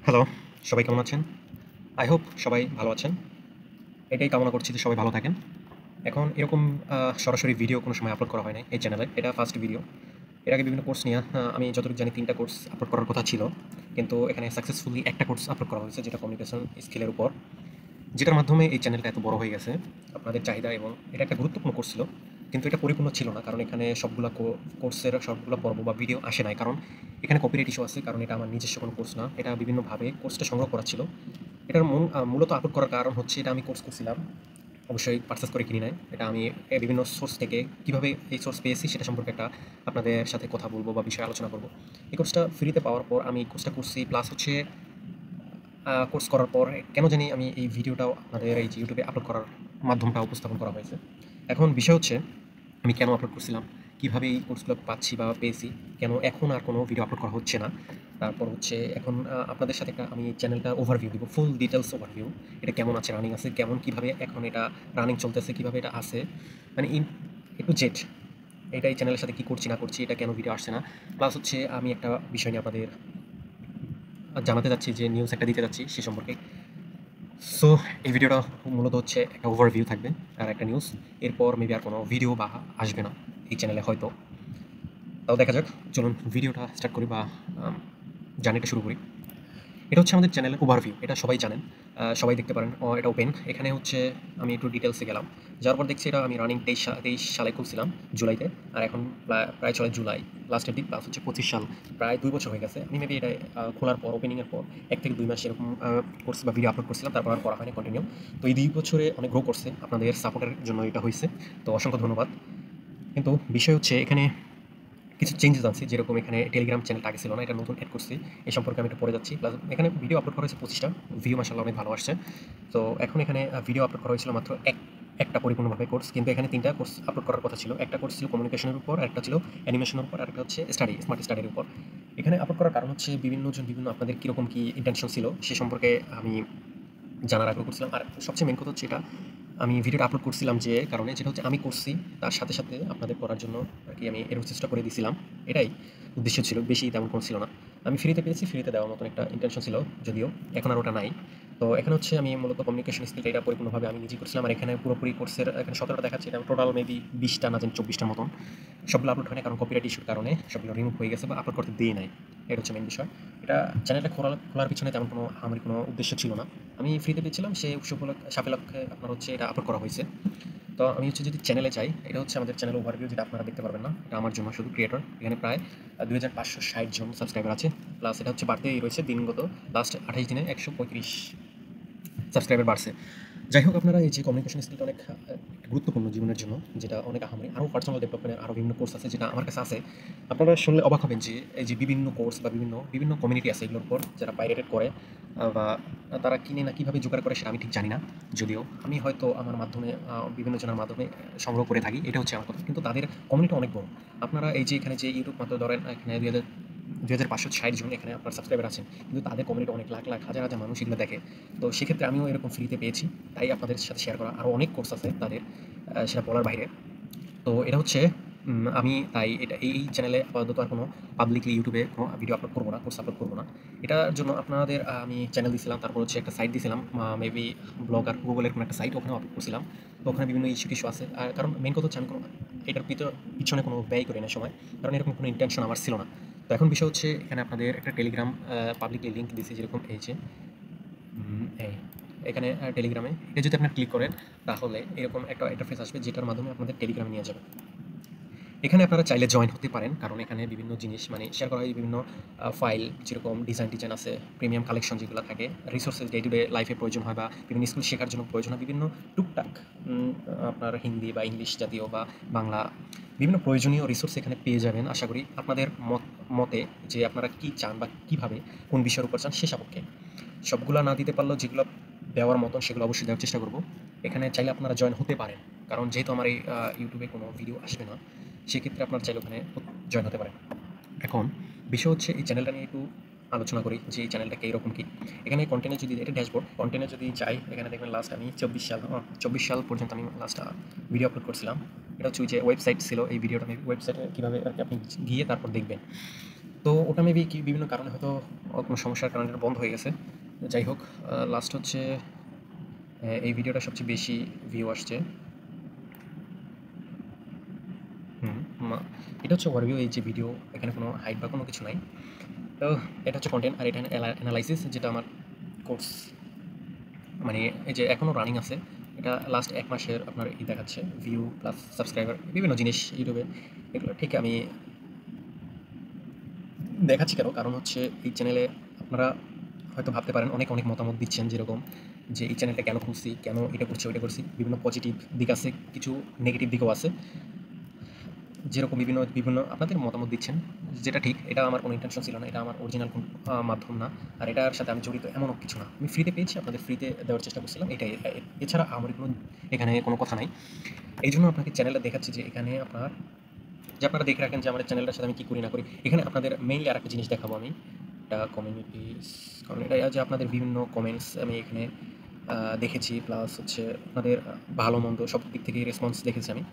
Hello, সবাই কেমন আছেন? আই হোপ সবাই ভালো আছেন। এটাই কামনা করছি যে সবাই ভালো থাকেন। এখন এরকম সরাসরি ভিডিও কোনো সময় আপলোড করা হয় নাই এই চ্যানেলে। এটা ফার্স্ট ভিডিও। এর আগে বিভিন্ন কোর্স নিয়ে আমি যতটুকু জানি ৩ টা কোর্স আপলোড করার কথা ছিল। কিন্তু এখানে সাকসেসফুলি একটা কোর্স আপলোড করা হয়েছে যেটা কমিউনিকেশন স্কিলের উপর। যেটার মাধ্যমে এই চ্যানেলটা এত বড় হয়ে গেছে। আপনাদের চাহিদা এবং এটা একটা গুরুত্বপূর্ণ কোর্স ছিল। কিন্তু এটা পরিপূর্ণ ছিল না। কারণ এখানে সবগুলা কোর্সের সবগুলা পর্ব বা ভিডিও আসে নাই। কারণ এখানে কপিরাইট ইস্যু আছে। কারণ এটা আমার নিজস্ব কোনো কোর্স না। এটা বিভিন্নভাবে কোর্সটা সংগ্রহ করা ছিল। এটার মূলত আপলোড করার কারণ হচ্ছে এটা আমি কোর্স করছিলাম। অবশ্যই পারচেজ করে কিনি নাই। এটা আমি বিভিন্ন সোর্স থেকে কিভাবে এই সোর্স পেয়েছি সেটা সম্পর্কে একটা আপনাদের সাথে কথা বলবো বা বিষয়ে আলোচনা করব। এই কোর্সটা ফ্রিতে পাওয়ার পর আমি কোর্সটা করছি। প্লাস হচ্ছে কোর্স করার পর কেন জানি আমি এই ভিডিওটাও আপনাদের এই যে ইউটিউবে আপলোড করার মাধ্যমটা উপস্থাপন করা হয়েছে। এখন বিষয় হচ্ছে আমি কেন আপলোড করছিলাম, কিভাবে এই কোর্সগুলো পাচ্ছি বা পেয়েছি, কেন এখন আর কোনো ভিডিও আপলোড করা হচ্ছে না। তারপর হচ্ছে এখন আপনাদের সাথে একটা আমি চ্যানেলটা ওভারভিউ দিব, ফুল ডিটেলস ওভারভিউ। এটা কেমন আছে, রানিং আছে, কেমন কিভাবে এখন এটা রানিং চলতেছে, কিভাবে এটা আছে, মানে এ টু জেড এটা এই চ্যানেলের সাথে কি করছি না করছি, এটা কেন ভিডিও আসছে না। প্লাস হচ্ছে আমি একটা বিষয় নিয়ে আপনাদের জানাতে যাচ্ছি, যে নিউজ একটা দিতে যাচ্ছি সে সম্পর্কে। সো এই ভিডিওটা মূলত হচ্ছে একটা ওভারভিউ থাকবে আর একটা নিউজ। এরপর মেবি আর কোনো ভিডিও বা আসবে না এই চ্যানেলে হয়তো। তাও দেখা যাক। চলুন ভিডিওটা স্টার্ট করি বা জার্নিটা শুরু করি। এটা হচ্ছে আমাদের চ্যানেলের ওভারভিউ। এটা সবাই জানেন, সবাই দেখতে পারেন। এটা ওপেন। এখানে হচ্ছে আমি একটু ডিটেলসে গেলাম। যাওয়ার পর দেখছি এটা আমি রানিং ২৩ সালে খুলছিলাম জুলাইতে। আর এখন প্রায় চলে জুলাই লাস্টের দিক, প্লাস হচ্ছে ২৫ সাল, প্রায় ২ বছর হয়ে গেছে। আমি মেবি এটা খোলার পর, ওপেনিংয়ের পর ১ থেকে ২ মাস এরকম করছি বা ভিডিও আপলোড করছিলাম, তারপর আর করা হয়নি কন্টিনিউ। তো এই ২ বছরে অনেক গ্রো করছে, আপনাদের সাপোর্টের জন্য এটা হয়েছে। তো অসংখ্য ধন্যবাদ। কিন্তু বিষয় হচ্ছে এখানে কিছু চেঞ্জেস আছে, যেরকম এখানে টেলিগ্রাম চ্যানেলটা আগে ছিল না, এটা নতুন অ্যাড করছি। এই সম্পর্কে আমি একটু পড়ে যাচ্ছি। প্লাস এখানে ভিডিও আপলোড করা হয়েছে ২৫টা, ভিউ মাশাআল্লাহ অনেক ভালো আসছে। তো এখন এখানে ভিডিও আপলোড করা হয়েছিল মাত্র একটা পরিপূর্ণভাবে কোর্স, কিন্তু এখানে ৩টা কোর্স আপলোড করার কথা ছিল। একটা কোর্স ছিল কমিউনিকেশনের উপর, একটা ছিল অ্যানিমেশনের উপর, আরেকটা হচ্ছে স্মার্ট স্টাডির উপর। এখানে আপলোড করার কারণ হচ্ছে বিভিন্ন আপনাদের কীরকম কী ইন্টেনশন ছিল সে সম্পর্কে আমি জানার আগ্রহ করছিলাম। আর সবচেয়ে মেইন কথা হচ্ছে এটা আমি ভিডিওটা আপলোড করছিলাম যে কারণে, যেটা হচ্ছে আমি করছি তার সাথে সাথে আপনাদের করার জন্য আরকি আমি এরকম চেষ্টা করে দিছিলাম। এটাই উদ্দেশ্য ছিল, বেশি তেমন কোনো ছিল না। আমি ফ্রিতে পেয়েছি, ফ্রিতে দেওয়ার মতন একটা ইনটেনশন ছিল যদিও, এখন আর ওটা নাই। তো এখানে হচ্ছে আমি মূলত কমিউনিকেশন স্কিলটা এটা পরিপূর্ণভাবে আমি নিজেই করছিলাম। আর এখানে পুরোপুরি কোর্সের এখানে ১৭টা দেখাচ্ছে, এটা টোটাল মেবি ২০টা না জানি ২৪টার মতন। সবগুলো আপলোড হয় না, কারণ কপিরাইট ইস্যুর কারণে সবগুলো রিমুভ হয়ে গেছে বা আপলোড করতে দেই নাই। এটা হচ্ছে মেইন বিষয়। এটা চ্যানেলটা খোলার পিছনে তেমন আমারই কোনো উদ্দেশ্য ছিল না। আমি ফ্রিতে পেয়েছিলাম, সেই সাপেক্ষে আপনার হচ্ছে এটা আপলোড করা হয়েছে। তো আমি হচ্ছে যদি চ্যানেলে যাই, এটা হচ্ছে আমাদের চ্যানেল ওভারভিউ, যেটা আপনারা দেখতে পারবেন না। এটা আমার জন্য শুধু ক্রিয়েটর। এখানে প্রায় ২৫৬০ জন সাবস্ক্রাইবার আছে। প্লাস এটা হচ্ছে বাড়তেই রয়েছে দিনগত। লাস্ট ২৮ দিনে ১৩৫ সাবস্ক্রাইবার বাড়ছে। যাই হোক, আপনারা এই যে কমিউনিকেশন স্কিলটা অনেক গুরুত্বপূর্ণ জীবনের জন্য, যেটা অনেক আহামরি। আরও পার্সোনাল ডেভেলপমেন্টের আরও বিভিন্ন কোর্স আছে যেটা আমার কাছে আছে। আপনারা শুনলে অবাক হবেন যে এই যে বিভিন্ন কোর্স বা বিভিন্ন কমিউনিটি আছে এগুলোর উপর, যারা পাইরেটেড করে বা তারা কিনে না কীভাবে জোগাড় করে সেটা আমি ঠিক জানি না। যদিও আমি হয়তো আমার মাধ্যমে বিভিন্ন জনের মাধ্যমে সংগ্রহ করে থাকি, এটা হচ্ছে আমার কথা। কিন্তু তাদের কমিউনিটি অনেক বড়। আপনারা এই যে এখানে যে ইউটিউব মাত্র ধরেন এখানে ২৫৬০ জন এখানে আপনার সাবস্ক্রাইবার আছেন, কিন্তু তাদের কমিউনিটি অনেক লাখ লাখ হাজার হাজার মানুষ এগুলো দেখে। তো সেক্ষেত্রে আমিও এরকম ফ্রিতে পেয়েছি, তাই আপনাদের সাথে শেয়ার করা। আরও অনেক কোর্স আছে তাদের, সেটা বলার বাইরে। তো এটা হচ্ছে আমি তাই এটা এই চ্যানেলে আপাতত আর কোনো পাবলিকলি ইউটিউবে কোনো ভিডিও আপলোড করবো না, কোর্স আপলোড করবো না। এটার জন্য আপনাদের আমি চ্যানেল দিয়েছিলাম, তারপর হচ্ছে একটা সাইট দিয়েছিলাম, মেবি ব্লগার গুগলের কোনো একটা সাইট, ওখানেও আপলোড করছিলাম। তো ওখানে বিভিন্ন ইস্যু আছে। আর কারণ মেইন কথা হচ্ছে আমি কোনো এটার পিছনে কোনো ব্যয় করি না সময়, কারণ এরকম কোনো ইন্টেনশন আমার ছিল না। তো এখন বিষয় হচ্ছে এখানে আপনাদের একটা টেলিগ্রাম পাবলিকলি লিঙ্ক দিয়েছি, যেরকম এই যে এই এখানে টেলিগ্রামে এটা যদি আপনার ক্লিক করেন, তাহলে এরকম একটা ইন্টারফেস আসবে, যেটার মাধ্যমে আপনাদের টেলিগ্রামে নিয়ে যাবে। এখানে আপনারা চাইলে জয়েন হতে পারেন, কারণ এখানে বিভিন্ন জিনিস মানে শেয়ার করা হয়, বিভিন্ন ফাইল, যেরকম ডিজাইন আছে, প্রিমিয়াম কালেকশন যেগুলো থাকে, রিসোর্সেস ডে টু ডে লাইফে প্রয়োজন হয় বা বিভিন্ন স্কুল শেখার জন্য প্রয়োজন হয়, বিভিন্ন টুকটাক আপনার হিন্দি বা ইংলিশ জাতীয় বা বাংলা বিভিন্ন প্রয়োজনীয় রিসোর্স এখানে পেয়ে যাবেন। আশা করি আপনাদের মতে যে আপনারা কী চান বা কীভাবে কোন বিষয়ের উপর চান সে সাপেক্ষে। সবগুলা না দিতে পারলেও যেগুলো দেওয়ার মতন সেগুলো অবশ্যই দেওয়ার চেষ্টা করব। এখানে চাইলে আপনারা জয়েন হতে পারেন, কারণ যেহেতু আমার এই ইউটিউবে কোনো ভিডিও আসবে না, সেক্ষেত্রে আপনারা চাইলে ওখানে জয়েন হতে পারেন। এখন বিষয় হচ্ছে এই চ্যানেলটা নিয়ে একটু আলোচনা করি যে এই চ্যানেলটা কীরকম কী। এখানে কন্টেন্টে যদি এটা ড্যাশবোর্ড, কন্টেন্টে যদি যাই, এখানে দেখবেন লাস্ট আমি ২৪ সাল পর্যন্ত আমি লাস্ট ভিডিও আপলোড করছিলাম। এটা হচ্ছে ওই যে ওয়েবসাইট ছিল, এই ভিডিওটা আমি ওয়েবসাইটে কীভাবে আর কি আপনি গিয়ে তারপর দেখবেন। তো ওটা মেবি কি বিভিন্ন কারণে হয়তো কোনো সমস্যার কারণে এটা বন্ধ হয়ে গেছে। যাই হোক, লাস্ট হচ্ছে এই ভিডিওটা সবচেয়ে বেশি ভিউ আসছে। মা এটা হচ্ছে ওভারভিউ, এই যে ভিডিও, এখানে কোনো হাইট বা কোনো কিছু নাই। তো এটা হচ্ছে কন্টেন্ট, আর এটা অ্যানালাইসিস, যেটা আমার কোর্স, মানে এই যে এখনও রানিং আছে। এটা লাস্ট 1 মাসের আপনার দেখাচ্ছে ভিউ প্লাস সাবস্ক্রাইবার, বিভিন্ন জিনিস ইউটিউবে। এগুলো ঠিক আমি দেখাচ্ছি কেন, কারণ হচ্ছে এই চ্যানেলে আপনারা হয়তো ভাবতে পারেন অনেক অনেক মতামত দিচ্ছেন, যেরকম যে এই চ্যানেলটা কেন খুলছি, কেন এটা করছি ওইটা করছি। বিভিন্ন পজিটিভ দিক আছে, কিছু নেগেটিভ দিকও আছে। যেরকম বিভিন্ন বিভিন্ন আপনাদের মতামত দিচ্ছেন, যেটা ঠিক, এটা আমার কোনো ইন্টেনশন ছিল না, এটা আমার অরিজিনাল কোনো মাধ্যম না, আর এটার সাথে আমি জড়িত এমনও কিছু না। আমি ফ্রিতে পেয়েছি, আপনাদের ফ্রিতে দেওয়ার চেষ্টা করছিলাম, এটাই। এছাড়া আমার কোনো এখানে কোনো কথা নাই। এই জন্য আপনাকে চ্যানেলটা দেখাচ্ছি, যে এখানে আপনারা দেখে রাখেন যে আমার চ্যানেলটার সাথে আমি কী করি না করি। এখানে আপনাদের মেইনলি আরেকটা জিনিস দেখাবো আমি, এটা কমিউনিটিস, কারণ এটা যে আপনাদের বিভিন্ন কমেন্টস আমি এখানে দেখেছি, প্লাস হচ্ছে আপনাদের ভালো মন্দ সব দিক থেকে রেসপন্স দেখেছি আমি।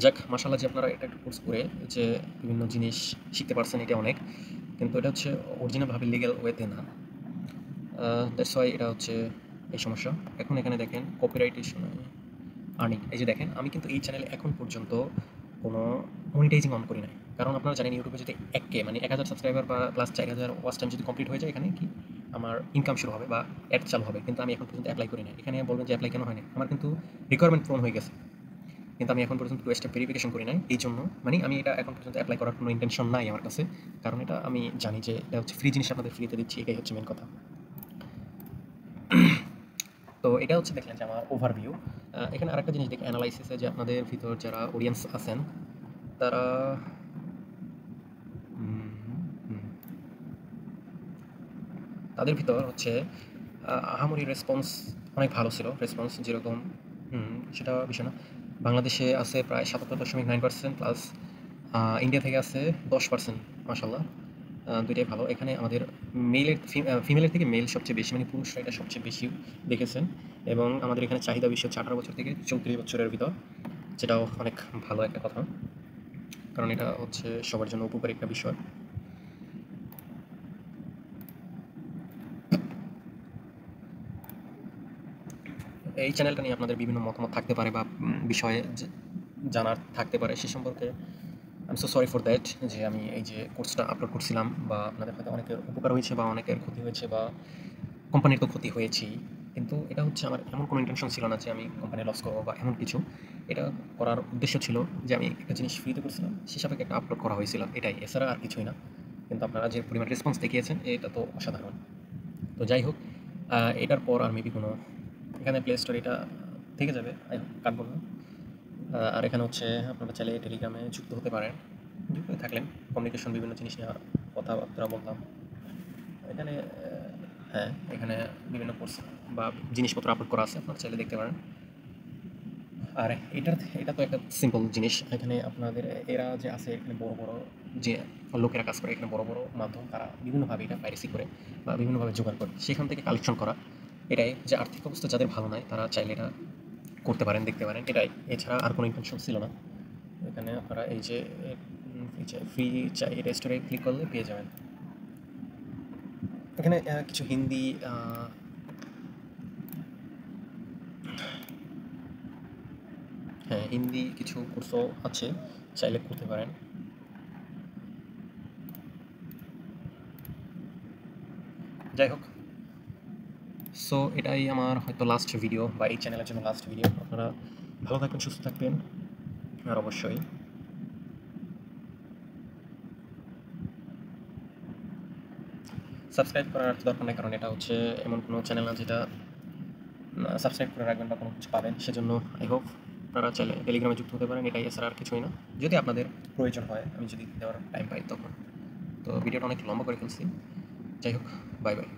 যাক, মাশাআল্লাহ যে আপনারা এটা একটা কোর্স করে যে বিভিন্ন জিনিস শিখতে পারছেন, এটা অনেক। কিন্তু এটা হচ্ছে অরিজিনালভাবে লিগ্যাল ওয়েতে না। দ্যাটস ওয়াই এটা হচ্ছে এই সমস্যা। এখন এখানে দেখেন কপিরাইট ইস্যু নয়, আর্নিং। এই যে দেখেন, আমি কিন্তু এই চ্যানেলে এখন পর্যন্ত কোনো মনিটাইজিং অন করি নাই। কারণ আপনারা জানেন ইউটিউবে যদি 1K মানে 1000 সাবস্ক্রাইবার বা প্লাস 4000 ওয়াচ টাইম যদি কমপ্লিট হয়ে যায়, এখানে কি আমার ইনকাম শুরু হবে বা অ্যাড চালু হবে। কিন্তু আমি এখন পর্যন্ত অ্যাপ্লাই করি নাই। এখানে বলবেন যে অ্যাপ্লাই কেন হয় নাই? আমার কিন্তু রিকোয়ারমেন্ট পূরণ হয়ে গেছে। কিন্তু আমি এখন পর্যন্ত 2 স্টেপ ভেরিফিকেশন করি নাই। এইজন্য মানে আমি এটা এখন পর্যন্ত এপ্লাই করার কোনো ইনটেনশন নাই আমার কাছে। কারণ এটা আমি জানি যে এটা হচ্ছে ফ্রি জিনিস, আপনাদের ফ্রিতে দিচ্ছি, এটাই হচ্ছে মেইন কথা। তো এটা হচ্ছে দেখলেন যে আমার ওভারভিউ। এখানে আরেকটা জিনিস দেখি অ্যানালাইসিসে, যে আপনাদের ভিতর যারা অডিয়েন্স আছেন তারা তাদের ভিতর হচ্ছে আহামরি রেসপন্স অনেক ভালো ছিল। রেসপন্স যেরকম সেটা বিষয় না। বাংলাদেশে আছে প্রায় ৭৭.৯%, প্লাস ইন্ডিয়া থেকে আছে 10%। মাশাআল্লাহ, দুইটাই ভালো। এখানে আমাদের ফিমেলের থেকে মেল সবচেয়ে বেশি, মানে পুরুষরা এটা সবচেয়ে বেশি দেখেছেন। এবং আমাদের এখানে চাহিদা বেশি হচ্ছে 18 বছর থেকে 34 বছরের ভিতর, যেটাও অনেক ভালো একটা কথা, কারণ এটা হচ্ছে সবার জন্য উপকারী একটা বিষয়। এই চ্যানেলটা নিয়ে আপনাদের বিভিন্ন মতামত থাকতে পারে বা বিষয়ে জানার থাকতে পারে, সে সম্পর্কে I am so sorry for that, যে আমি এই যে কোর্সটা আপলোড করছিলাম, বা আপনাদের হয়তো অনেকের উপকার হয়েছে বা অনেকের ক্ষতি হয়েছে, বা কোম্পানির তো ক্ষতি হয়েছেই। কিন্তু এটা হচ্ছে আমার এমন কোনো ইন্টেনশন ছিল না যে আমি কোম্পানি লস করবো বা এমন কিছু। এটা করার উদ্দেশ্য ছিল যে আমি একটা জিনিস ফ্রিতে করছিলাম, সে সাপেক্ষে একটা আপলোড করা হয়েছিল, এটাই, এছাড়া আর কিছুই না। কিন্তু আপনারা যে পরিমাণ রেসপন্স দেখিয়েছেন, এটা তো অসাধারণ। তো যাই হোক, এটার পর আর মেবি কোনো, এখানে প্লে স্টোর এটা থেকে যাবে, কাটবো না। আর এখানে হচ্ছে আপনারা চাইলে টেলিগ্রামে যুক্ত হতে পারেন, যুক্ত হয়ে থাকলেন, কমিউনিকেশন বিভিন্ন জিনিস নিয়ে কথাবার্তা বললাম এখানে। হ্যাঁ, এখানে বিভিন্ন কোর্স বা জিনিসপত্র আপলোড করা আছে, আপনারা চাইলে দেখতে পারেন। আর এটা তো একটা সিম্পল জিনিস। এখানে আপনাদের এরা যে আছে, এখানে বড় বড় যে লোকেরা কাজ করে, এখানে বড় বড় মাধ্যম, তারা বিভিন্নভাবে এটা পাইরেসি করে বা বিভিন্নভাবে জোগাড় করে, সেখান থেকে কালেকশন করা। এটাই, যে আর্থিক অবস্থা যাদের ভালো নয় তারা চাইলে এটা করতে পারেন, দেখতে পারেন, এটাই। এছাড়া আর কোনো ইন্টেনশন ছিল না। এখানে আপনারা এই যে ফ্রি চাই রেস্টোরে ক্লিক করলে পেয়ে যাবেন। এখানে কিছু হিন্দি হ্যাঁ, হিন্দি কিছু কোর্সও আছে, চাইলে করতে পারেন। যাই হোক, সো এটাই আমার হয়তো লাস্ট ভিডিও, বা এই চ্যানেলের জন্য লাস্ট ভিডিও। আপনারা ভালো থাকবেন, সুস্থ থাকবেন, আর অবশ্যই সাবস্ক্রাইব করার দরকার নেই, কারণ এটা হচ্ছে এমন কোনো চ্যানেল না যেটা সাবস্ক্রাইব করে রাখবেন বা কোনো কিছু পাবেন। সেজন্য আই হোপ আপনারা চাইলে টেলিগ্রামে যুক্ত হতে পারেন, এটাই, এছাড়া আর কিছুই না। যদি আপনাদের প্রয়োজন হয়, আমি যদি দেওয়ার টাইম পাই তখন। তো ভিডিওটা অনেক লম্বা করে ফেলছি। যাই হোক, বাই বাই।